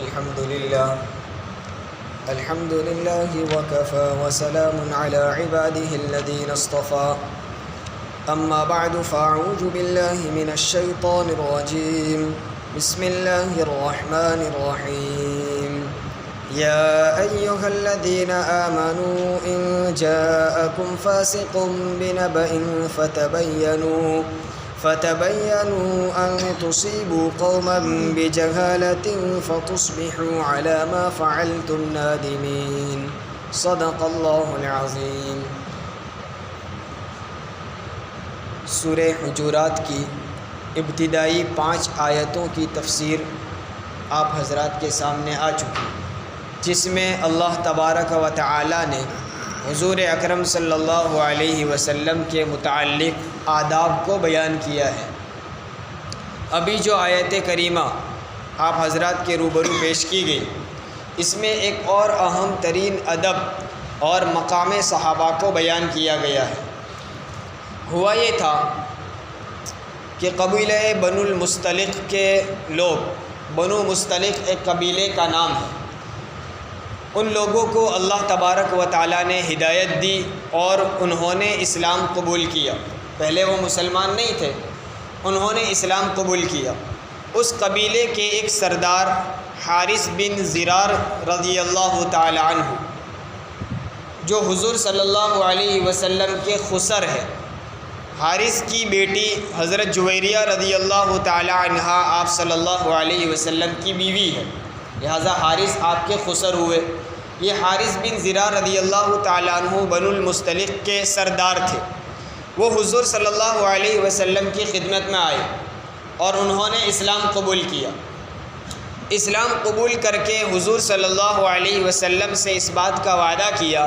الحمد لله وكفى وسلام على عباده الذين اصطفى أما بعد فأعوذ بالله من الشيطان الرجيم بسم الله الرحمن الرحيم يا أيها الذين آمنوا إن جاءكم فاسق بنبأ فتبينوا أن تصيبوا قوما بجهالة فتصبحوا على ما فعلتم نادمين صدق الله العظيم۔ سورہ حجرات کی ابتدائی 5 آیتوں کی تفسیر آپ حضرات کے سامنے آ چکی، جس میں اللہ تبارک و تعالی نے حضور اکرم صلی اللہ علیہ وسلم کے متعلق آداب کو بیان کیا ہے۔ ابھی جو آیت کریمہ آپ حضرات کے روبرو پیش کی گئی، اس میں ایک اور اہم ترین ادب اور مقام صحابہ کو بیان کیا گیا ہے۔ ہوا یہ تھا کہ قبیلہ بنو المصطلق کے لوگ، بنو مصطلق ایک قبیلے کا نام ہے، ان لوگوں کو اللہ تبارک و تعالیٰ نے ہدایت دی اور انہوں نے اسلام قبول کیا۔ پہلے وہ مسلمان نہیں تھے، انہوں نے اسلام قبول کیا۔ اس قبیلے کے ایک سردار حارث بن زرار رضی اللہ تعالی عنہ، جو حضور صلی اللہ علیہ وسلم کے خسر ہے، حارث کی بیٹی حضرت جویریہ رضی اللہ تعالی عنہا آپ صلی اللہ علیہ وسلم کی بیوی ہے، لہذا حارث آپ کے خسر ہوئے۔ یہ حارث بن زرار رضی اللہ تعالی عنہ بنو المصطلق کے سردار تھے۔ وہ حضور صلی اللہ علیہ وسلم کی خدمت میں آئے اور انہوں نے اسلام قبول کیا۔ اسلام قبول کر کے حضور صلی اللہ علیہ وسلم سے اس بات کا وعدہ کیا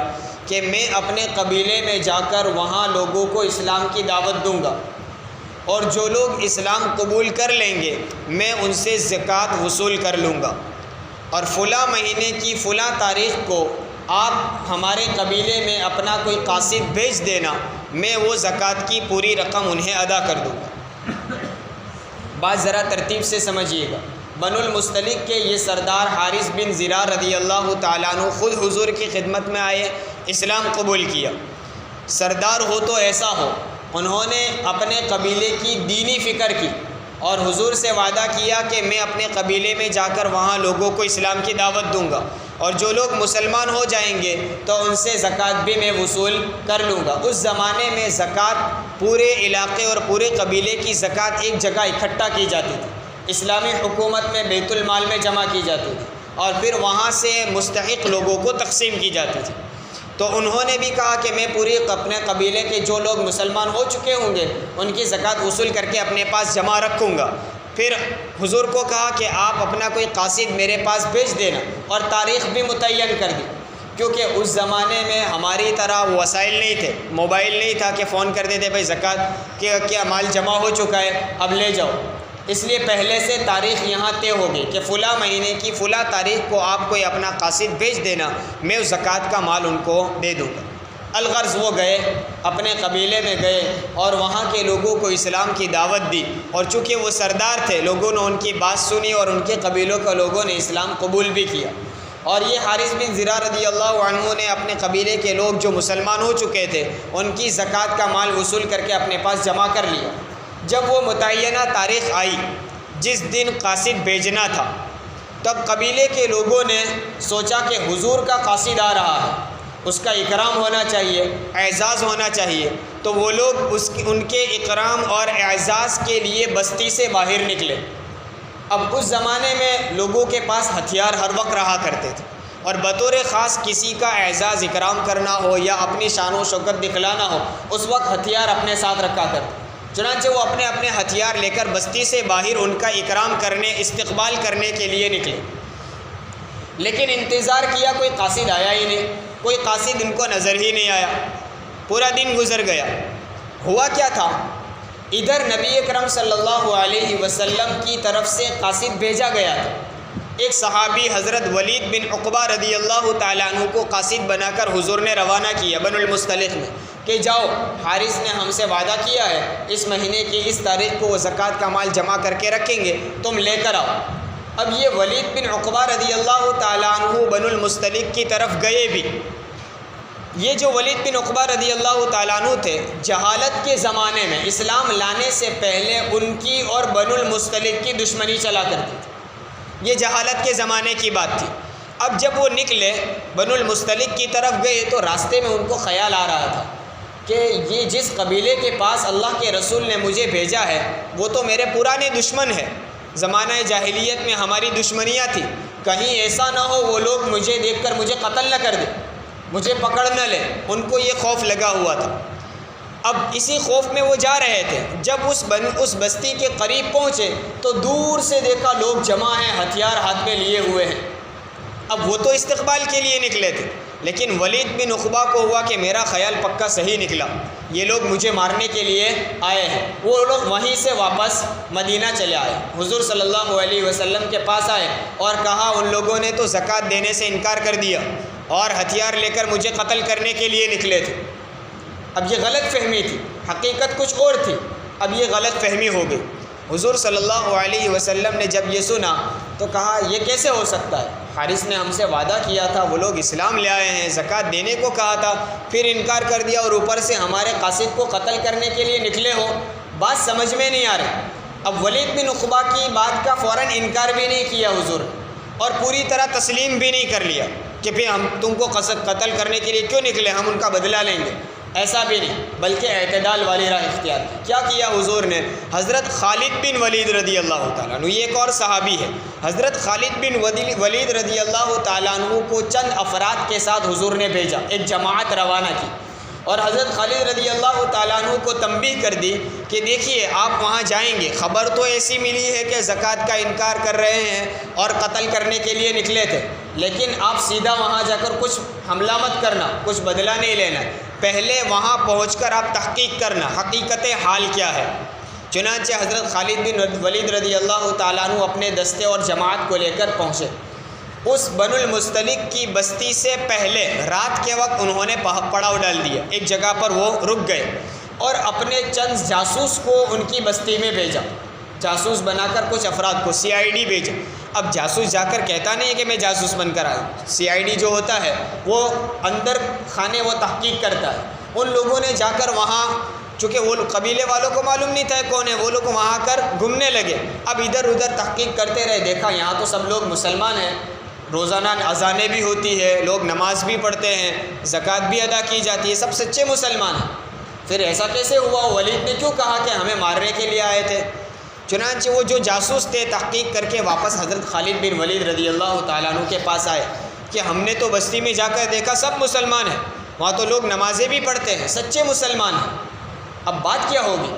کہ میں اپنے قبیلے میں جا کر وہاں لوگوں کو اسلام کی دعوت دوں گا، اور جو لوگ اسلام قبول کر لیں گے میں ان سے زکوٰۃ وصول کر لوں گا، اور فلاں مہینے کی فلاں تاریخ کو آپ ہمارے قبیلے میں اپنا کوئی قاصد بھیج دینا، میں وہ زکوٰۃ کی پوری رقم انہیں ادا کر دوں گا۔ بات ذرا ترتیب سے سمجھیے گا۔ بنو المصطلق کے یہ سردار حارث بن زرار رضی اللہ تعالیٰ عنہ خود حضور کی خدمت میں آئے، اسلام قبول کیا۔ سردار ہو تو ایسا ہو، انہوں نے اپنے قبیلے کی دینی فکر کی اور حضور سے وعدہ کیا کہ میں اپنے قبیلے میں جا کر وہاں لوگوں کو اسلام کی دعوت دوں گا، اور جو لوگ مسلمان ہو جائیں گے تو ان سے زکوٰۃ بھی میں وصول کر لوں گا۔ اس زمانے میں زکوٰۃ پورے علاقے اور پورے قبیلے کی زکوٰۃ ایک جگہ اکٹھا کی جاتی تھی، اسلامی حکومت میں بیت المال میں جمع کی جاتی تھی، اور پھر وہاں سے مستحق لوگوں کو تقسیم کی جاتی تھی۔ تو انہوں نے بھی کہا کہ میں پوری اپنے قبیلے کے جو لوگ مسلمان ہو چکے ہوں گے ان کی زکوٰۃ وصول کر کے اپنے پاس جمع رکھوں گا۔ پھر حضور کو کہا کہ آپ اپنا کوئی قاصد میرے پاس بھیج دینا، اور تاریخ بھی متعین کر دی، کیونکہ اس زمانے میں ہماری طرح وسائل نہیں تھے، موبائل نہیں تھا کہ فون کر دیتے بھائی زکوٰۃ کیا مال جمع ہو چکا ہے اب لے جاؤ۔ اس لیے پہلے سے تاریخ یہاں طے ہوگی کہ فلاں مہینے کی فلاں تاریخ کو آپ کوئی اپنا قاصد بھیج دینا، میں اس زکوٰۃ کا مال ان کو دے دوں گا۔ الغرض وہ گئے، اپنے قبیلے میں گئے اور وہاں کے لوگوں کو اسلام کی دعوت دی، اور چونکہ وہ سردار تھے لوگوں نے ان کی بات سنی اور ان کے قبیلوں کے لوگوں نے اسلام قبول بھی کیا۔ اور یہ حارث بن زرار رضی اللہ عنہ نے اپنے قبیلے کے لوگ جو مسلمان ہو چکے تھے ان کی زکوٰۃ کا مال وصول کر کے اپنے پاس جمع کر لیا۔ جب وہ متعینہ تاریخ آئی جس دن قاصد بھیجنا تھا، تب قبیلے کے لوگوں نے سوچا کہ حضور کا قاصد آ رہا ہے، اس کا اکرام ہونا چاہیے، اعزاز ہونا چاہیے۔ تو وہ لوگ ان کے اکرام اور اعزاز کے لیے بستی سے باہر نکلے۔ اب اس زمانے میں لوگوں کے پاس ہتھیار ہر وقت رہا کرتے تھے، اور بطور خاص کسی کا اعزاز اکرام کرنا ہو یا اپنی شان و شوکت دکھلانا ہو اس وقت ہتھیار اپنے ساتھ رکھا کرتے۔ چنانچہ وہ اپنے اپنے ہتھیار لے کر بستی سے باہر ان کا اکرام کرنے، استقبال کرنے کے لیے نکلے، لیکن انتظار کیا کوئی قاصد آیا ہی نہیں، کوئی قاصد ان کو نظر ہی نہیں آیا۔ پورا دن گزر گیا۔ ہوا کیا تھا، ادھر نبی اکرم صلی اللہ علیہ وسلم کی طرف سے قاصد بھیجا گیا تھا۔ ایک صحابی حضرت ولید بن عقبہ رضی اللہ تعالیٰ عنہ کو قاصد بنا کر حضور نے روانہ کیا بنو المصطلق میں کہ جاؤ، حارث نے ہم سے وعدہ کیا ہے اس مہینے کی اس تاریخ کو وہ زکوٰۃ کا مال جمع کر کے رکھیں گے، تم لے کر آؤ۔ اب یہ ولید بن عقبہ رضی اللہ تعالیٰ عنہ بنو المستلق کی طرف گئے بھی۔ یہ جو ولید بن عقبہ رضی اللہ تعالیٰ عنہ تھے، جہالت کے زمانے میں اسلام لانے سے پہلے ان کی اور بنو المستلق کی دشمنی چلا کرتی تھی۔ یہ جہالت کے زمانے کی بات تھی۔ اب جب وہ نکلے بنو المستلق کی طرف گئے تو راستے میں ان کو خیال آ رہا تھا کہ یہ جس قبیلے کے پاس اللہ کے رسول نے مجھے بھیجا ہے وہ تو میرے پرانے دشمن ہے، زمانہ جاہلیت میں ہماری دشمنیاں تھیں، کہیں ایسا نہ ہو وہ لوگ مجھے دیکھ کر مجھے قتل نہ کر دیں، مجھے پکڑ نہ لے۔ ان کو یہ خوف لگا ہوا تھا۔ اب اسی خوف میں وہ جا رہے تھے۔ جب اس بستی کے قریب پہنچے تو دور سے دیکھا لوگ جمع ہیں، ہتھیار ہاتھ میں لیے ہوئے ہیں۔ اب وہ تو استقبال کے لیے نکلے تھے، لیکن ولید بن عقبہ کو ہوا کہ میرا خیال پکا صحیح نکلا، یہ لوگ مجھے مارنے کے لیے آئے ہیں۔ وہ لوگ وہیں سے واپس مدینہ چلے آئے، حضور صلی اللہ علیہ وسلم کے پاس آئے اور کہا ان لوگوں نے تو زکوٰۃ دینے سے انکار کر دیا اور ہتھیار لے کر مجھے قتل کرنے کے لیے نکلے تھے۔ اب یہ غلط فہمی تھی، حقیقت کچھ اور تھی، اب یہ غلط فہمی ہو گئی۔ حضور صلی اللہ علیہ وسلم نے جب یہ سنا تو کہا یہ کیسے ہو سکتا ہے؟ حارث نے ہم سے وعدہ کیا تھا، وہ لوگ اسلام لے آئے ہیں، زکوٰۃ دینے کو کہا تھا، پھر انکار کر دیا اور اوپر سے ہمارے قاصد کو قتل کرنے کے لیے نکلے ہو، بات سمجھ میں نہیں آ رہی۔ اب ولید بن عقبہ کی بات کا فوراً انکار بھی نہیں کیا حضور، اور پوری طرح تسلیم بھی نہیں کر لیا کہ پھر ہم تم کو قتل کرنے کے لیے کیوں نکلے، ہم ان کا بدلہ لیں گے، ایسا بھی نہیں، بلکہ اعتدال والی راہ اختیار کی۔ کیا کیا حضور نے؟ حضرت خالد بن ولید رضی اللہ تعالیٰ عنہ، یہ ایک اور صحابی ہے، حضرت خالد بن ولید رضی اللہ تعالیٰ عنہ کو چند افراد کے ساتھ حضور نے بھیجا، ایک جماعت روانہ کی، اور حضرت خالد رضی اللہ تعالیٰ عنہ کو تنبیہ کر دی کہ دیکھیے آپ وہاں جائیں گے، خبر تو ایسی ملی ہے کہ زکوٰۃ کا انکار کر رہے ہیں اور قتل کرنے کے لیے نکلے تھے، لیکن آپ سیدھا وہاں جا کر کچھ حملہ مت کرنا، کچھ بدلہ نہیں لینا، پہلے وہاں پہنچ کر آپ تحقیق کرنا حقیقت حال کیا ہے۔ چنانچہ حضرت خالد بن ولید رضی اللہ تعالیٰ عنہ اپنے دستے اور جماعت کو لے کر پہنچے۔ اس بنو المستلق کی بستی سے پہلے رات کے وقت انہوں نے پڑاؤ ڈال دیا، ایک جگہ پر وہ رک گئے اور اپنے چند جاسوس کو ان کی بستی میں بھیجا، جاسوس بنا کر کچھ افراد کو CID بھیجا۔ اب جاسوس جا کر کہتا نہیں ہے کہ میں جاسوس بن کر آیا، CID جو ہوتا ہے وہ اندر خانے وہ تحقیق کرتا ہے۔ ان لوگوں نے جا کر وہاں، چونکہ وہ قبیلے والوں کو معلوم نہیں تھا کون ہے، وہ لوگ وہاں کر گھومنے لگے، اب ادھر ادھر تحقیق کرتے رہے، دیکھا یہاں تو سب لوگ مسلمان ہیں، روزانہ اذانیں بھی ہوتی ہے، لوگ نماز بھی پڑھتے ہیں، زکوٰۃ بھی ادا کی جاتی ہے، سب سچے مسلمان ہیں، پھر ایسا کیسے ہوا؟ ولید نے کیوں کہا کہ ہمیں مارنے کے لیے آئے تھے؟ چنانچہ وہ جو جاسوس تھے تحقیق کر کے واپس حضرت خالد بن ولید رضی اللہ تعالیٰ عنہ کے پاس آئے کہ ہم نے تو بستی میں جا کر دیکھا سب مسلمان ہیں، وہاں تو لوگ نمازیں بھی پڑھتے ہیں، سچے مسلمان ہیں، اب بات کیا ہوگی؟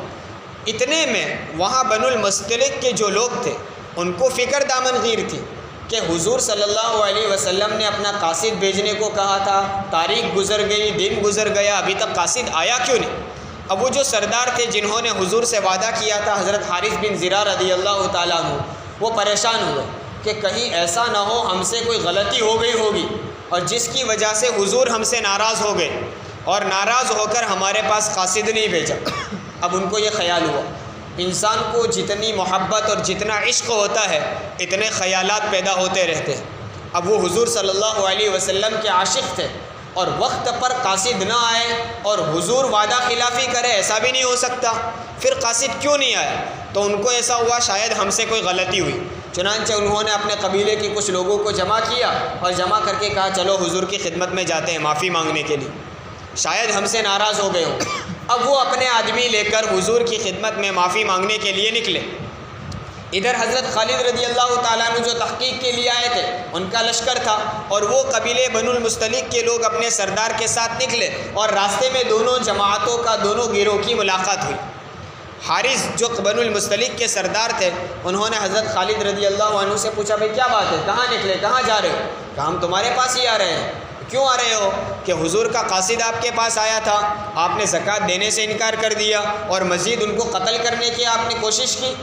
اتنے میں وہاں بنو المستلق کے جو لوگ تھے ان کو فکر دامن گیر تھی کہ حضور صلی اللہ علیہ وسلم نے اپنا قاصد بھیجنے کو کہا تھا، تاریخ گزر گئی، دن گزر گیا، ابھی تک قاصد آیا کیوں نہیں؟ اب وہ جو سردار تھے جنہوں نے حضور سے وعدہ کیا تھا، حضرت حارث بن زرار رضی اللہ تعالیٰ عنہ، وہ پریشان ہوئے کہ کہیں ایسا نہ ہو ہم سے کوئی غلطی ہو گئی ہوگی اور جس کی وجہ سے حضور ہم سے ناراض ہو گئے اور ناراض ہو کر ہمارے پاس قاصد نہیں بھیجا۔ اب ان کو یہ خیال ہوا، انسان کو جتنی محبت اور جتنا عشق ہوتا ہے اتنے خیالات پیدا ہوتے رہتے ہیں۔ اب وہ حضور صلی اللہ علیہ وسلم کے عاشق تھے اور وقت پر قاصد نہ آئے اور حضور وعدہ خلافی کرے، ایسا بھی نہیں ہو سکتا، پھر قاصد کیوں نہیں آیا؟ تو ان کو ایسا ہوا شاید ہم سے کوئی غلطی ہوئی، چنانچہ انہوں نے اپنے قبیلے کے کچھ لوگوں کو جمع کیا اور جمع کر کے کہا چلو حضور کی خدمت میں جاتے ہیں معافی مانگنے کے لیے، شاید ہم سے ناراض ہو گئے ہوں۔ اب وہ اپنے آدمی لے کر حضور کی خدمت میں معافی مانگنے کے لیے نکلے۔ ادھر حضرت خالد رضی اللہ تعالیٰ عنہ جو تحقیق کے لیے آئے تھے ان کا لشکر تھا اور وہ قبیلے بنو المستلق کے لوگ اپنے سردار کے ساتھ نکلے اور راستے میں دونوں جماعتوں کا، دونوں گروہ کی ملاقات ہوئی۔ حارث جو بنو المستلق کے سردار تھے انہوں نے حضرت خالد رضی اللہ عنہ سے پوچھا بھائی کیا بات ہے، کہاں نکلے، کہاں جا رہے ہو؟ کہا ہم تمہارے پاس ہی آ رہے ہیں۔ کیوں آ رہے ہو؟ کہ حضور کا قاصد آپ کے پاس آیا تھا، آپ نے زکوٰۃ دینے سے انکار کر دیا اور مزید ان کو قتل کرنے کی آپ نے کوشش کی۔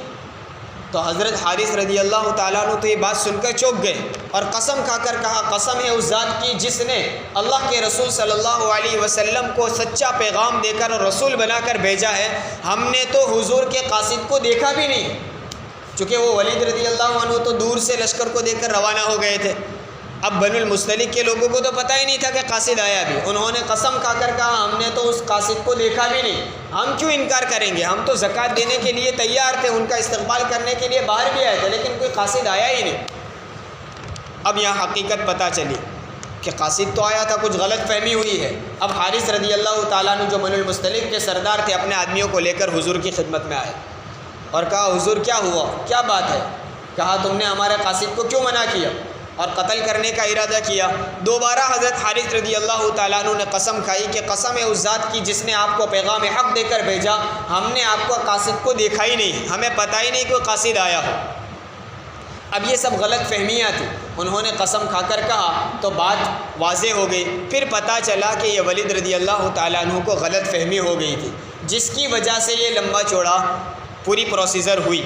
تو حضرت حارث رضی اللہ تعالیٰ عنہ تو یہ بات سن کر چونک گئے اور قسم کھا کر کہا قسم ہے اس ذات کی جس نے اللہ کے رسول صلی اللہ علیہ وسلم کو سچا پیغام دے کر اور رسول بنا کر بھیجا ہے، ہم نے تو حضور کے قاصد کو دیکھا بھی نہیں، چونکہ وہ ولید رضی اللہ عنہ تو دور سے لشکر کو دیکھ کر روانہ ہو گئے تھے. اب بنو المصطلق کے لوگوں کو تو پتہ ہی نہیں تھا کہ قاصد آیا بھی. انہوں نے قسم کھا کر کہا ہم نے تو اس قاصد کو دیکھا بھی نہیں, ہم کیوں انکار کریں گے, ہم تو زکوٰۃ دینے کے لیے تیار تھے, ان کا استقبال کرنے کے لیے باہر بھی آئے تھے, لیکن کوئی قاصد آیا ہی نہیں. اب یہاں حقیقت پتہ چلی کہ قاصد تو آیا تھا, کچھ غلط فہمی ہوئی ہے. اب حارث رضی اللہ تعالیٰ عنہ جو بنو المصطلق کے سردار تھے اپنے آدمیوں کو لے کر حضور کی خدمت میں آئے اور کہا حضور کیا ہوا, کیا بات ہے؟ کہا تم نے ہمارے قاصد کو کیوں منع کیا اور قتل کرنے کا ارادہ کیا؟ دوبارہ حضرت حارث رضی اللہ تعالیٰ عنہ نے قسم کھائی کہ قسم ہے اس ذات کی جس نے آپ کو پیغام حق دے کر بھیجا, ہم نے آپ کو قاصد کو دیکھا ہی نہیں, ہمیں پتہ ہی نہیں کوئی قاصد آیا ہو. اب یہ سب غلط فہمیاں تھیں, انہوں نے قسم کھا کر کہا تو بات واضح ہو گئی. پھر پتہ چلا کہ یہ ولید رضی اللہ تعالیٰ عنہ کو غلط فہمی ہو گئی تھی, جس کی وجہ سے یہ لمبا چوڑا پوری پروسیجر ہوئی.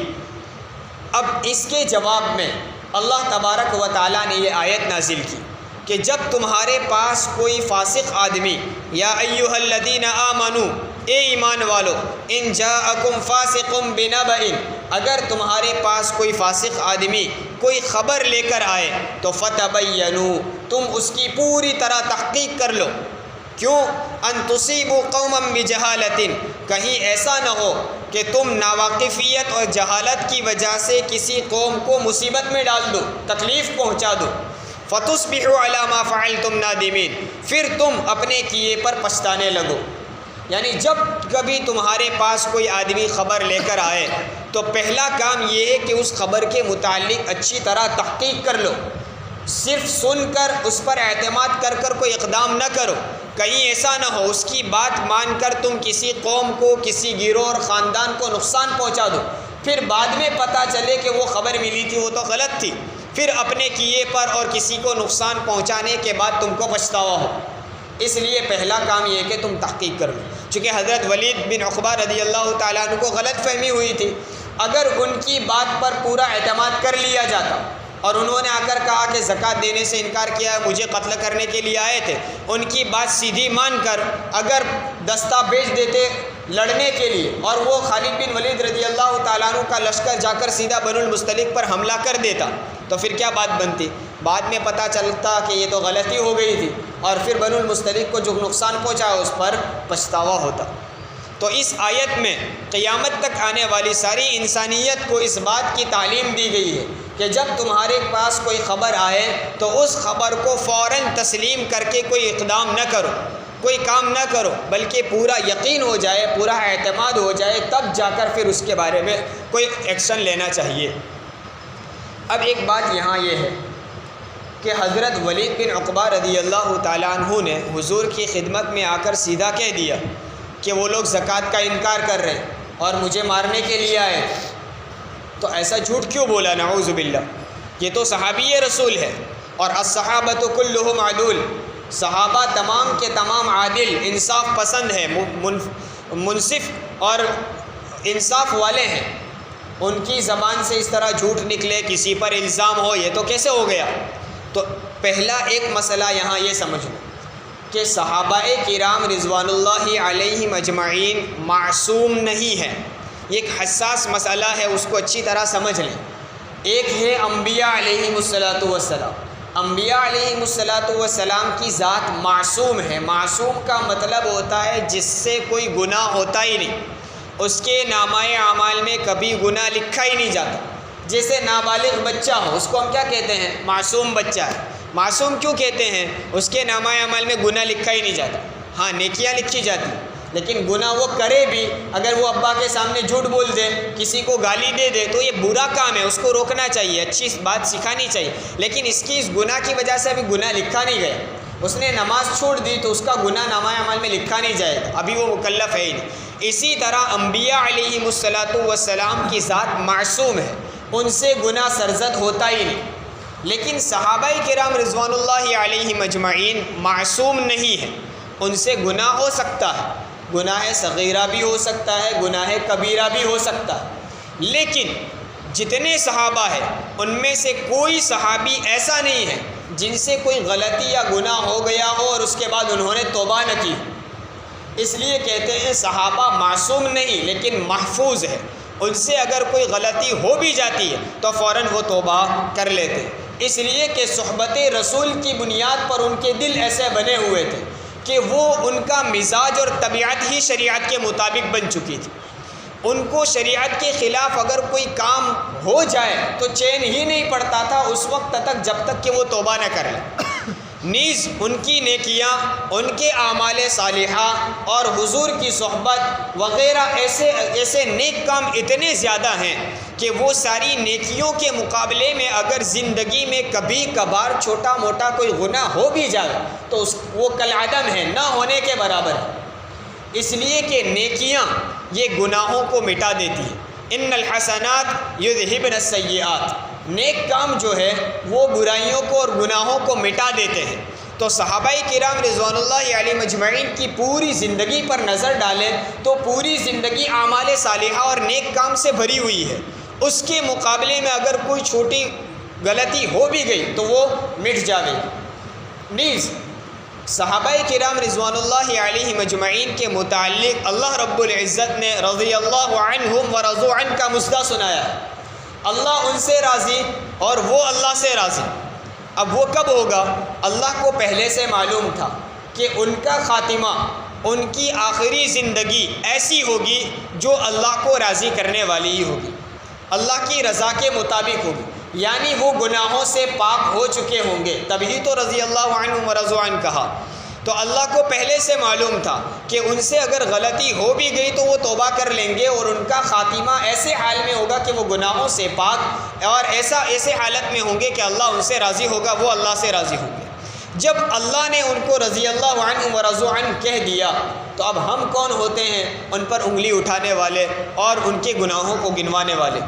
اب اس کے جواب میں اللہ تبارک و تعالیٰ نے یہ آیت نازل کی کہ جب تمہارے پاس کوئی فاسق آدمی, یا ایھا الذین آمنوا, اے ایمان والو, ان جاءکم فاسق بنبأ, اگر تمہارے پاس کوئی فاسق آدمی کوئی خبر لے کر آئے تو فتبینوا, تم اس کی پوری طرح تحقیق کر لو. کیوں؟ ان تصیبوا قوما بجہالۃ, کہیں ایسا نہ ہو کہ تم ناواقفیت اور جہالت کی وجہ سے کسی قوم کو مصیبت میں ڈال دو, تکلیف پہنچا دو. فتصبحوا علی ما فعلتم نادمین, پھر تم اپنے کیے پر پچھتانے لگو. یعنی جب کبھی تمہارے پاس کوئی آدمی خبر لے کر آئے تو پہلا کام یہ ہے کہ اس خبر کے متعلق اچھی طرح تحقیق کر لو. صرف سن کر اس پر اعتماد کر کر کوئی اقدام نہ کرو, کہیں ایسا نہ ہو اس کی بات مان کر تم کسی قوم کو, کسی گروہ اور خاندان کو نقصان پہنچا دو, پھر بعد میں پتہ چلے کہ وہ خبر ملی تھی وہ تو غلط تھی, پھر اپنے کیے پر اور کسی کو نقصان پہنچانے کے بعد تم کو پچھتاوا ہو. اس لیے پہلا کام یہ ہے کہ تم تحقیق کر لو. چونکہ حضرت ولید بن عقبہ رضی اللہ تعالیٰ عنہ کو غلط فہمی ہوئی تھی, اگر ان کی بات پر پورا اعتماد کر لیا جاتا اور انہوں نے آ کر کہا کہ زکوٰۃ دینے سے انکار کیا, مجھے قتل کرنے کے لیے آئے تھے, ان کی بات سیدھی مان کر اگر دستہ بھیج دیتے لڑنے کے لیے اور وہ خالد بن ولید رضی اللہ تعالیٰ عنہ کا لشکر جا کر سیدھا بنو المصطلق پر حملہ کر دیتا تو پھر کیا بات بنتی؟ بعد میں پتہ چلتا کہ یہ تو غلطی ہو گئی تھی اور پھر بنو المصطلق کو جو نقصان پہنچا اس پر پچھتاوا ہوتا. تو اس آیت میں قیامت تک آنے والی ساری انسانیت کو اس بات کی تعلیم دی گئی ہے کہ جب تمہارے پاس کوئی خبر آئے تو اس خبر کو فوراً تسلیم کر کے کوئی اقدام نہ کرو, کوئی کام نہ کرو, بلکہ پورا یقین ہو جائے, پورا اعتماد ہو جائے, تب جا کر پھر اس کے بارے میں کوئی ایکشن لینا چاہیے. اب ایک بات یہاں یہ ہے کہ حضرت ولید بن عقبہ رضی اللہ تعالیٰ عنہ نے حضور کی خدمت میں آ کر سیدھا کہہ دیا کہ وہ لوگ زکوٰۃ کا انکار کر رہے ہیں اور مجھے مارنے کے لیے آئے. تو ایسا جھوٹ کیوں بولا؟ نعوذ باللہ, یہ تو صحابی رسول ہے اور الصحابۃ کلھم عدول, صحابہ تمام کے تمام عادل, انصاف پسند ہے, منصف اور انصاف والے ہیں. ان کی زبان سے اس طرح جھوٹ نکلے, کسی پر الزام ہو, یہ تو کیسے ہو گیا؟ تو پہلا ایک مسئلہ یہاں یہ سمجھ لو کہ صحابہ کرام رضوان اللہ علیہم اجمعین معصوم نہیں ہیں. یہ ایک حساس مسئلہ ہے, اس کو اچھی طرح سمجھ لیں. ایک ہے انبیاء علیہم الصلاۃ والسلام, انبیاء علیہم الصلاۃ والسلام کی ذات معصوم ہے. معصوم کا مطلب ہوتا ہے جس سے کوئی گناہ ہوتا ہی نہیں, اس کے نامہ اعمال میں کبھی گناہ لکھا ہی نہیں جاتا. جیسے نابالغ بچہ ہو, اس کو ہم کیا کہتے ہیں؟ معصوم بچہ ہے. معصوم کیوں کہتے ہیں؟ اس کے نامہ اعمال میں گناہ لکھا ہی نہیں جاتا. ہاں نیکیاں لکھی جاتی لیکن گناہ وہ کرے بھی, اگر وہ ابا کے سامنے جھوٹ بول دے, کسی کو گالی دے دے تو یہ برا کام ہے, اس کو روکنا چاہیے, اچھی بات سکھانی چاہیے. لیکن اس کی اس گناہ کی وجہ سے ابھی گناہ لکھا نہیں گیا. اس نے نماز چھوڑ دی تو اس کا گناہ نامہ اعمال میں لکھا نہیں جائے گا, ابھی وہ مکلف ہے ہی نہیں. اسی طرح انبیاء علیہم الصلاۃ والسلام کی ذات معصوم ہے, ان سے گناہ سرزد ہوتا ہی نہیں. لیکن صحابہ کرام رضوان اللہ علیہم اجمعین معصوم نہیں ہیں, ان سے گناہ ہو سکتا ہے, گناہ صغیرہ بھی ہو سکتا ہے, گناہ کبیرہ بھی ہو سکتا ہے. لیکن جتنے صحابہ ہیں ان میں سے کوئی صحابی ایسا نہیں ہے جن سے کوئی غلطی یا گناہ ہو گیا ہو اور اس کے بعد انہوں نے توبہ نہ کی. اس لیے کہتے ہیں صحابہ معصوم نہیں لیکن محفوظ ہے. ان سے اگر کوئی غلطی ہو بھی جاتی ہے تو فوراً وہ توبہ کر لیتے، اس لیے کہ صحبت رسول کی بنیاد پر ان کے دل ایسے بنے ہوئے تھے کہ وہ ان کا مزاج اور طبیعت ہی شریعت کے مطابق بن چکی تھی۔ ان کو شریعت کے خلاف اگر کوئی کام ہو جائے تو چین ہی نہیں پڑتا تھا اس وقت تک جب تک کہ وہ توبہ نہ کر لیں۔ نیز ان کی نیکیاں، ان کے اعمال صالحہ اور حضور کی صحبت وغیرہ ایسے نیک کام اتنے زیادہ ہیں کہ وہ ساری نیکیوں کے مقابلے میں اگر زندگی میں کبھی کبھار چھوٹا موٹا کوئی گناہ ہو بھی جائے تو وہ کالعدم ہے، نہ ہونے کے برابر ہے، اس لیے کہ نیکیاں یہ گناہوں کو مٹا دیتی ہیں۔ ان الحسنات یذہبن السیئات، نیک کام جو ہے وہ برائیوں کو اور گناہوں کو مٹا دیتے ہیں۔ تو صحابہ کرام رضوان اللہ علیہم اجمعین کی پوری زندگی پر نظر ڈالیں تو پوری زندگی اعمال صالحہ اور نیک کام سے بھری ہوئی ہے، اس کے مقابلے میں اگر کوئی چھوٹی غلطی ہو بھی گئی تو وہ مٹ جاوے گی۔ نیز صحابہ کرام رضوان اللہ علیہم اجمعین کے متعلق اللہ رب العزت نے رضی اللہ عنہم ورضوا عنہ کا مصداق سنایا ہے، اللہ ان سے راضی اور وہ اللہ سے راضی۔ اب وہ کب ہوگا؟ اللہ کو پہلے سے معلوم تھا کہ ان کا خاتمہ، ان کی آخری زندگی ایسی ہوگی جو اللہ کو راضی کرنے والی ہی ہوگی، اللہ کی رضا کے مطابق ہوگی، یعنی وہ گناہوں سے پاک ہو چکے ہوں گے، تبھی تو رضی اللہ عنہ ورضوا عنہ کہا۔ تو اللہ کو پہلے سے معلوم تھا کہ ان سے اگر غلطی ہو بھی گئی تو وہ توبہ کر لیں گے اور ان کا خاتمہ ایسے حال میں ہوگا کہ وہ گناہوں سے پاک اور ایسے حالت میں ہوں گے کہ اللہ ان سے راضی ہوگا، وہ اللہ سے راضی ہوں گے۔ جب اللہ نے ان کو رضی اللہ عنہ ورضوا عنہ کہہ دیا تو اب ہم کون ہوتے ہیں ان پر انگلی اٹھانے والے اور ان کے گناہوں کو گنوانے والے؟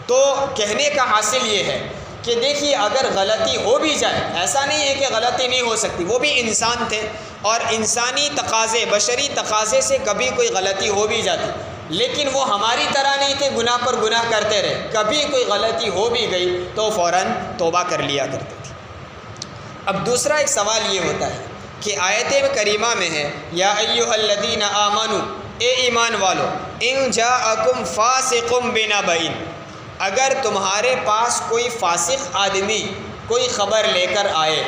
تو کہنے کا حاصل یہ ہے کہ دیکھیے اگر غلطی ہو بھی جائے، ایسا نہیں ہے کہ غلطی نہیں ہو سکتی، وہ بھی انسان تھے اور انسانی تقاضے، بشری تقاضے سے کبھی کوئی غلطی ہو بھی جاتی، لیکن وہ ہماری طرح نہیں تھے گناہ پر گناہ کرتے رہے، کبھی کوئی غلطی ہو بھی گئی تو فوراً توبہ کر لیا کرتے تھے۔ اب دوسرا ایک سوال یہ ہوتا ہے کہ آیت کریمہ میں ہے یا ایھا الذین آمنوا، اے ایمان والو، ان جاءکم فاسق بنبأ، اگر تمہارے پاس کوئی فاسق آدمی کوئی خبر لے کر آئے۔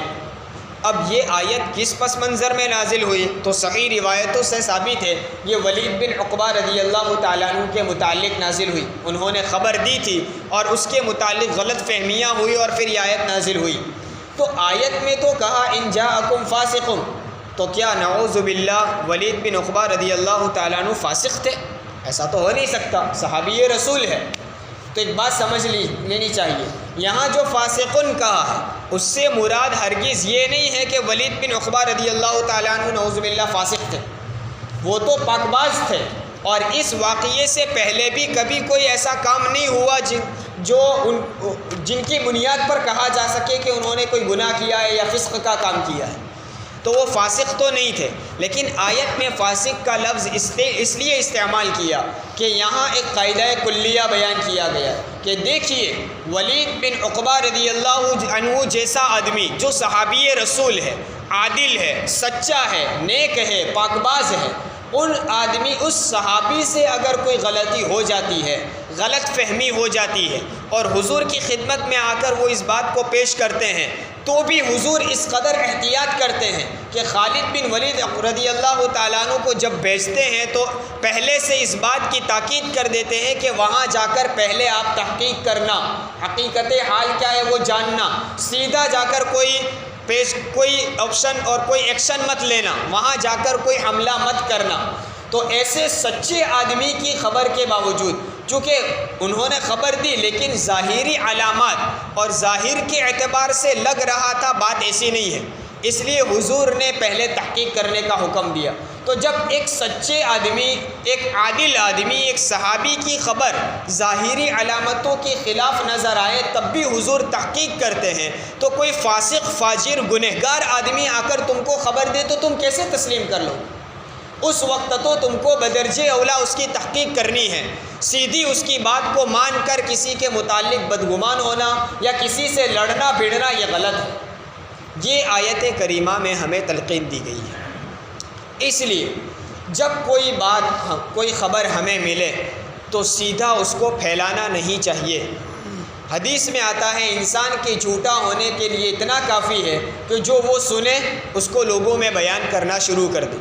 اب یہ آیت کس پس منظر میں نازل ہوئی؟ تو صحیح روایتوں سے ثابت ہے یہ ولید بن عقبہ رضی اللہ تعالیٰ عنہ کے متعلق نازل ہوئی، انہوں نے خبر دی تھی اور اس کے متعلق غلط فہمیاں ہوئی اور پھر یہ آیت نازل ہوئی۔ تو آیت میں تو کہا ان جاءکم فاسق، تو کیا نعوذ باللہ ولید بن عقبہ رضی اللہ تعالیٰ عنہ فاسق تھے؟ ایسا تو ہو نہیں سکتا، صحابی رسول ہے۔ تو ایک بات سمجھ لینی چاہیے، یہاں جو فاسقن کہا ہے اس سے مراد ہرگز یہ نہیں ہے کہ ولید بن عقبہ رضی اللہ تعالیٰ عنہ نعوذ باللہ فاسق تھے، وہ تو پاک باز تھے، اور اس واقعے سے پہلے بھی کبھی کوئی ایسا کام نہیں ہوا جن کی بنیاد پر کہا جا سکے کہ انہوں نے کوئی گناہ کیا ہے یا فسق کا کام کیا ہے، تو وہ فاسق تو نہیں تھے۔ لیکن آیت میں فاسق کا لفظ اس لیے استعمال کیا کہ یہاں ایک قاعدہ کلیہ بیان کیا گیا کہ دیکھیے ولید بن عقبہ رضی اللہ عنہ جیسا آدمی جو صحابی رسول ہے، عادل ہے، سچا ہے، نیک ہے، پاک باز ہے، اس صحابی سے اگر کوئی غلطی ہو جاتی ہے، غلط فہمی ہو جاتی ہے اور حضور کی خدمت میں آ کر وہ اس بات کو پیش کرتے ہیں تو بھی حضور اس قدر احتیاط کرتے ہیں کہ خالد بن ولید رضی اللہ تعالیٰ عنہ کو جب بھیجتے ہیں تو پہلے سے اس بات کی تاکید کر دیتے ہیں کہ وہاں جا کر پہلے آپ تحقیق کرنا، حقیقت حال کیا ہے وہ جاننا، سیدھا جا کر کوئی آپشن اور کوئی ایکشن مت لینا، وہاں جا کر کوئی حملہ مت کرنا۔ تو ایسے سچے آدمی کی خبر کے باوجود چونکہ انہوں نے خبر دی لیکن ظاہری علامات اور ظاہر کے اعتبار سے لگ رہا تھا بات ایسی نہیں ہے، اس لیے حضور نے پہلے تحقیق کرنے کا حکم دیا۔ تو جب ایک سچے آدمی، ایک عادل آدمی، ایک صحابی کی خبر ظاہری علامتوں کے خلاف نظر آئے تب بھی حضور تحقیق کرتے ہیں، تو کوئی فاسق، فاجر، گنہگار آدمی آ کر تم کو خبر دے تو تم کیسے تسلیم کر لو؟ اس وقت تو تم کو بدرجہ اولا اس کی تحقیق کرنی ہے، سیدھی اس کی بات کو مان کر کسی کے متعلق بدگمان ہونا یا کسی سے لڑنا بھیڑنا یہ غلط ہے۔ یہ آیت کریمہ میں ہمیں تلقین دی گئی ہے۔ اس لیے جب کوئی خبر ہمیں ملے تو سیدھا اس کو پھیلانا نہیں چاہیے۔ حدیث میں آتا ہے انسان کے جھوٹا ہونے کے لیے اتنا کافی ہے کہ جو وہ سنے اس کو لوگوں میں بیان کرنا شروع کر دے۔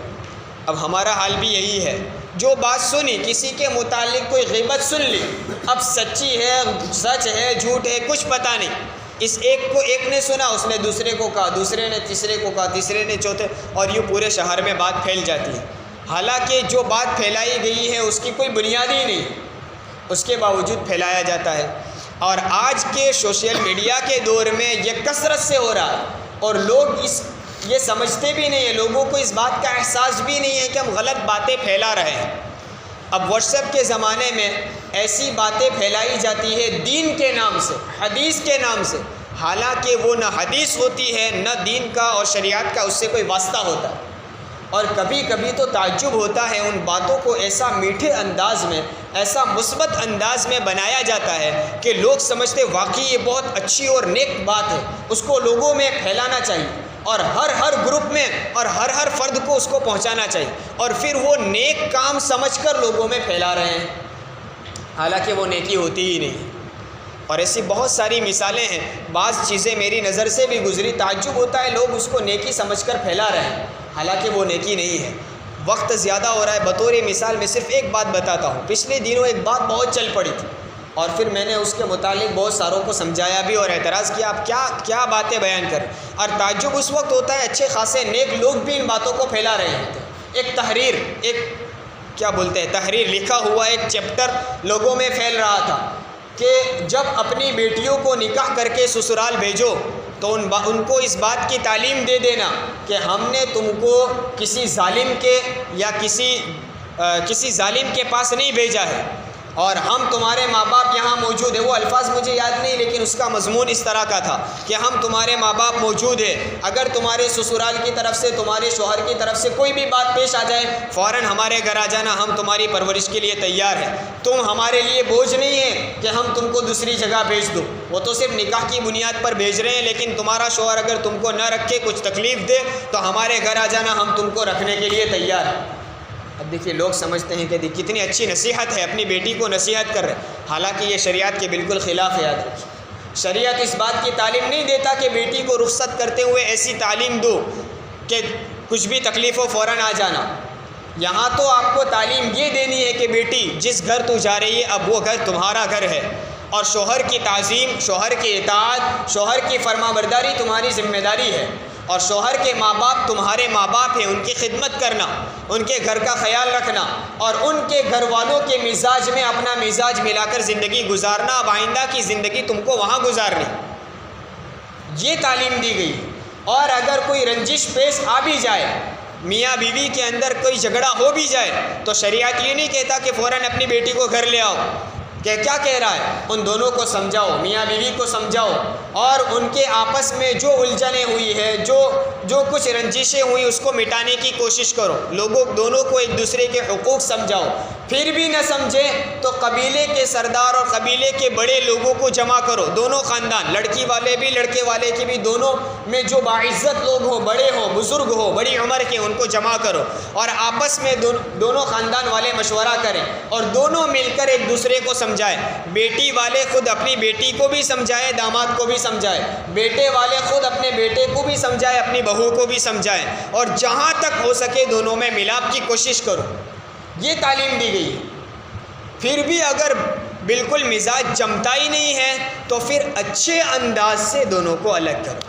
اب ہمارا حال بھی یہی ہے، جو بات سنی، کسی کے متعلق کوئی غیبت سن لی، اب سچی ہے، سچ ہے، جھوٹ ہے، کچھ پتہ نہیں، اس ایک نے سنا، اس نے دوسرے کو کہا، دوسرے نے تیسرے کو کہا، تیسرے نے چوتھے، اور یوں پورے شہر میں بات پھیل جاتی ہے۔ حالانکہ جو بات پھیلائی گئی ہے اس کی کوئی بنیاد ہی نہیں، اس کے باوجود پھیلایا جاتا ہے۔ اور آج کے سوشل میڈیا کے دور میں یہ کثرت سے ہو رہا ہے، اور لوگ یہ سمجھتے بھی نہیں ہیں، لوگوں کو اس بات کا احساس بھی نہیں ہے کہ ہم غلط باتیں پھیلا رہے ہیں۔ اب واٹس ایپ کے زمانے میں ایسی باتیں پھیلائی جاتی ہے دین کے نام سے، حدیث کے نام سے، حالانکہ وہ نہ حدیث ہوتی ہے نہ دین کا اور شریعت کا اس سے کوئی واسطہ ہوتا ہے۔ اور کبھی کبھی تو تعجب ہوتا ہے، ان باتوں کو ایسا میٹھے انداز میں، ایسا مثبت انداز میں بنایا جاتا ہے کہ لوگ سمجھتے واقعی یہ بہت اچھی اور نیک بات ہے، اس کو لوگوں میں پھیلانا چاہیے، اور ہر گروپ میں اور ہر فرد کو اس کو پہنچانا چاہیے، اور پھر وہ نیک کام سمجھ کر لوگوں میں پھیلا رہے ہیں، حالانکہ وہ نیکی ہوتی ہی نہیں۔ اور ایسی بہت ساری مثالیں ہیں، بعض چیزیں میری نظر سے بھی گزری، تعجب ہوتا ہے لوگ اس کو نیکی سمجھ کر پھیلا رہے ہیں، حالانکہ وہ نیکی نہیں ہے۔ وقت زیادہ ہو رہا ہے، بطور مثال میں صرف ایک بات بتاتا ہوں۔ پچھلے دنوں ایک بات بہت چل پڑی تھی، اور پھر میں نے اس کے متعلق بہت ساروں کو سمجھایا بھی اور اعتراض کیا، آپ کیا باتیں بیان کریں، اور تعجب اس وقت ہوتا ہے اچھے خاصے نیک لوگ بھی ان باتوں کو پھیلا رہے ہوتے ہیں۔ ایک تحریر لکھا ہوا ایک چیپٹر لوگوں میں پھیل رہا تھا کہ جب اپنی بیٹیوں کو نکاح کر کے سسرال بھیجو تو ان کو اس بات کی تعلیم دے دینا کہ ہم نے تم کو کسی ظالم کے یا کسی ظالم کے پاس نہیں بھیجا ہے، اور ہم تمہارے ماں باپ یہاں موجود ہیں۔ وہ الفاظ مجھے یاد نہیں، لیکن اس کا مضمون اس طرح کا تھا کہ ہم تمہارے ماں باپ موجود ہیں، اگر تمہارے سسرال کی طرف سے، تمہارے شوہر کی طرف سے کوئی بھی بات پیش آ جائے فوراً ہمارے گھر آ جانا، ہم تمہاری پرورش کے لیے تیار ہیں، تم ہمارے لیے بوجھ نہیں ہے کہ ہم تم کو دوسری جگہ بھیج دو۔ وہ تو صرف نکاح کی بنیاد پر بھیج رہے ہیں، لیکن تمہارا شوہر اگر تم کو نہ رکھے، کچھ تکلیف دے، تو ہمارے گھر آ جانا، ہم تم کو رکھنے کے لیے تیار ہیں۔ اب دیکھیے لوگ سمجھتے ہیں کہ کتنی اچھی نصیحت ہے، اپنی بیٹی کو نصیحت کر رہے ہیں، حالانکہ یہ شریعت کے بالکل خلاف ہے۔ یاد رکھیے، شریعت اس بات کی تعلیم نہیں دیتا کہ بیٹی کو رخصت کرتے ہوئے ایسی تعلیم دو کہ کچھ بھی تکلیف ہو فوراً آ جانا۔ یہاں تو آپ کو تعلیم یہ دینی ہے کہ بیٹی جس گھر تو جا رہی ہے اب وہ گھر تمہارا گھر ہے، اور شوہر کی تعظیم، شوہر کی اطاعت، شوہر کی فرما برداری تمہاری ذمہ داری ہے، اور شوہر کے ماں باپ تمہارے ماں باپ ہیں، ان کی خدمت کرنا، ان کے گھر کا خیال رکھنا، اور ان کے گھر والوں کے مزاج میں اپنا مزاج ملا کر زندگی گزارنا۔ اب آئندہ کی زندگی تم کو وہاں گزارنی، یہ تعلیم دی گئی۔ اور اگر کوئی رنجش پیش آ بھی جائے، میاں بیوی کے اندر کوئی جھگڑا ہو بھی جائے، تو شریعت یہ نہیں کہتا کہ فوراً اپنی بیٹی کو گھر لے آؤ، کہ کیا کہہ رہا ہے، ان دونوں کو سمجھاؤ، میاں بیوی کو سمجھاؤ، اور ان کے آپس میں جو الجھنیں ہوئی ہے، جو کچھ رنجشیں ہوئی، اس کو مٹانے کی کوشش کرو، دونوں کو ایک دوسرے کے حقوق سمجھاؤ۔ پھر بھی نہ سمجھے تو قبیلے کے سردار اور قبیلے کے بڑے لوگوں کو جمع کرو، دونوں خاندان، لڑکی والے بھی لڑکے والے کی بھی، دونوں میں جو باعزت لوگ ہو، بڑے ہو، بزرگ ہو، بڑی عمر کے، ان کو جمع کرو، اور آپس میں دونوں خاندان والے مشورہ کریں، اور دونوں مل کر ایک دوسرے کو سمجھائیں۔ بیٹی والے خود اپنی بیٹی کو بھی سمجھائیں، داماد کو بھی سمجھائیں، بیٹے والے خود اپنے بیٹے کو بھی سمجھائیں، اپنی بہو کو بھی سمجھائیں، اور جہاں تک ہو سکے دونوں میں ملاپ کی کوشش کرو۔ یہ تعلیم دی گئی ہے۔ پھر بھی اگر بالکل مزاج جمتا ہی نہیں ہے تو پھر اچھے انداز سے دونوں کو الگ کرو۔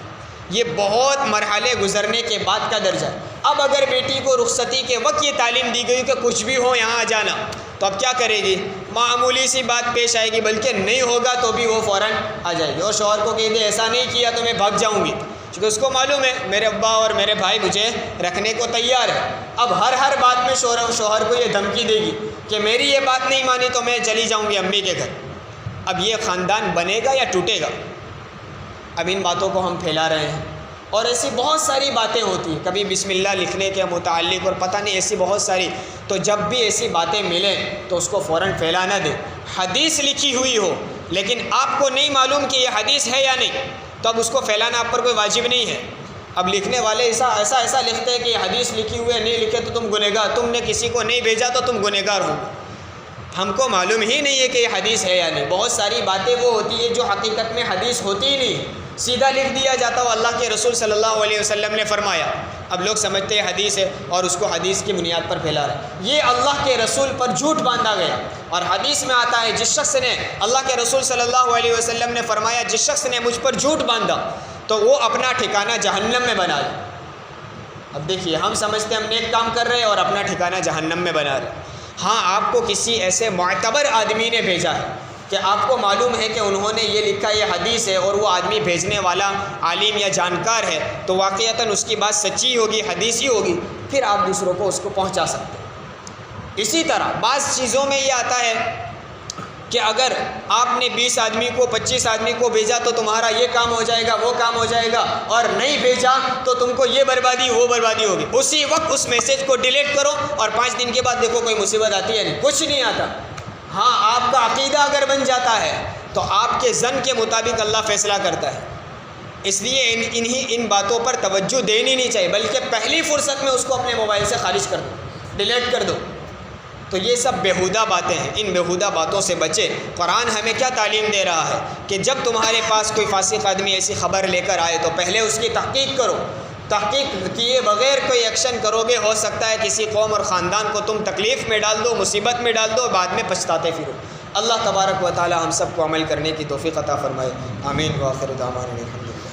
یہ بہت مرحلے گزرنے کے بعد کا درجہ ہے۔ اب اگر بیٹی کو رخصتی کے وقت یہ تعلیم دی گئی کہ کچھ بھی ہو یہاں آ جانا، تو اب کیا کرے گی؟ معمولی سی بات پیش آئے گی، بلکہ نہیں ہوگا تو بھی وہ فوراً آ جائے گی، اور شوہر کو کہے دے ایسا نہیں کیا تو میں بھاگ جاؤں گی، کیونکہ اس کو معلوم ہے میرے ابا اور میرے بھائی مجھے رکھنے کو تیار ہے۔ اب ہر بات میں شوہر کو یہ دھمکی دے گی کہ میری یہ بات نہیں مانی تو میں چلی جاؤں گی امی کے گھر۔ اب یہ خاندان بنے گا یا ٹوٹے گا؟ اب ان باتوں کو ہم پھیلا رہے ہیں، اور ایسی بہت ساری باتیں ہوتی ہیں، کبھی بسم اللہ لکھنے کے متعلق اور پتہ نہیں ایسی بہت ساری۔ تو جب بھی ایسی باتیں ملیں تو اس کو فوراً پھیلا نہ دیں۔ حدیث لکھی ہوئی ہو لیکن آپ کو نہیں معلوم کہ یہ حدیث ہے یا نہیں، تو اب اس کو پھیلانا آپ پر کوئی واجب نہیں ہے۔ اب لکھنے والے ایسا لکھتے ہیں کہ یہ حدیث لکھی ہوئی ہے، نہیں لکھے تو تم گنہگار، تم نے کسی کو نہیں بھیجا تو تم گنہگار ہو۔ ہم کو معلوم ہی نہیں ہے کہ یہ حدیث ہے یا نہیں. بہت ساری باتیں وہ ہوتی ہے جو حقیقت میں حدیث ہوتی ہی نہیں, سیدھا لکھ دیا جاتا ہو اللہ کے رسول صلی اللہ علیہ وسلم نے فرمایا. اب لوگ سمجھتے ہیں حدیث ہے اور اس کو حدیث کی بنیاد پر پھیلا رہے ہیں. یہ اللہ کے رسول پر جھوٹ باندھا گیا. اور حدیث میں آتا ہے جس شخص نے, اللہ کے رسول صلی اللہ علیہ وسلم نے فرمایا, جس شخص نے مجھ پر جھوٹ باندھا تو وہ اپنا ٹھکانہ جہنم میں بنا لے. اب دیکھیے, ہم سمجھتے ہیں ہم نیک کام کر رہے ہیں اور اپنا ٹھکانہ جہنم میں بنا رہے ہیں. ہاں, آپ کو کسی ایسے معتبر آدمی نے بھیجا ہے کہ آپ کو معلوم ہے کہ انہوں نے یہ لکھا یہ حدیث ہے, اور وہ آدمی بھیجنے والا عالم یا جانکار ہے, تو واقعتاً اس کی بات سچی ہوگی, حدیث ہی ہوگی, پھر آپ دوسروں کو اس کو پہنچا سکتے ہیں. اسی طرح بعض چیزوں میں یہ آتا ہے کہ اگر آپ نے 20 آدمی کو 25 آدمی کو بھیجا تو تمہارا یہ کام ہو جائے گا, وہ کام ہو جائے گا, اور نہیں بھیجا تو تم کو یہ بربادی وہ بربادی ہوگی. اسی وقت اس میسیج کو ڈیلیٹ کرو اور 5 دن کے بعد دیکھو کوئی مصیبت آتی ہے نہیں, کچھ نہیں آتا. ہاں, آپ کا عقیدہ اگر بن جاتا ہے تو آپ کے ظن کے مطابق اللہ فیصلہ کرتا ہے. اس لیے ان باتوں پر توجہ دینی نہیں چاہیے, بلکہ پہلی فرصت میں اس کو اپنے موبائل سے خارج کر دو, ڈیلیٹ کر دو. تو یہ سب بیہودہ باتیں ہیں, ان بیہودہ باتوں سے بچے. قرآن ہمیں کیا تعلیم دے رہا ہے کہ جب تمہارے پاس کوئی فاسق آدمی ایسی خبر لے کر آئے تو پہلے اس کی تحقیق کرو. تحقیق کیے بغیر کوئی ایکشن کرو گے, ہو سکتا ہے کسی قوم اور خاندان کو تم تکلیف میں ڈال دو, مصیبت میں ڈال دو, بعد میں پچھتاتے پھرو. اللہ تبارک و تعالی ہم سب کو عمل کرنے کی توفیق عطا فرمائے. آمین. وآخر دعوانا الحمدللہ.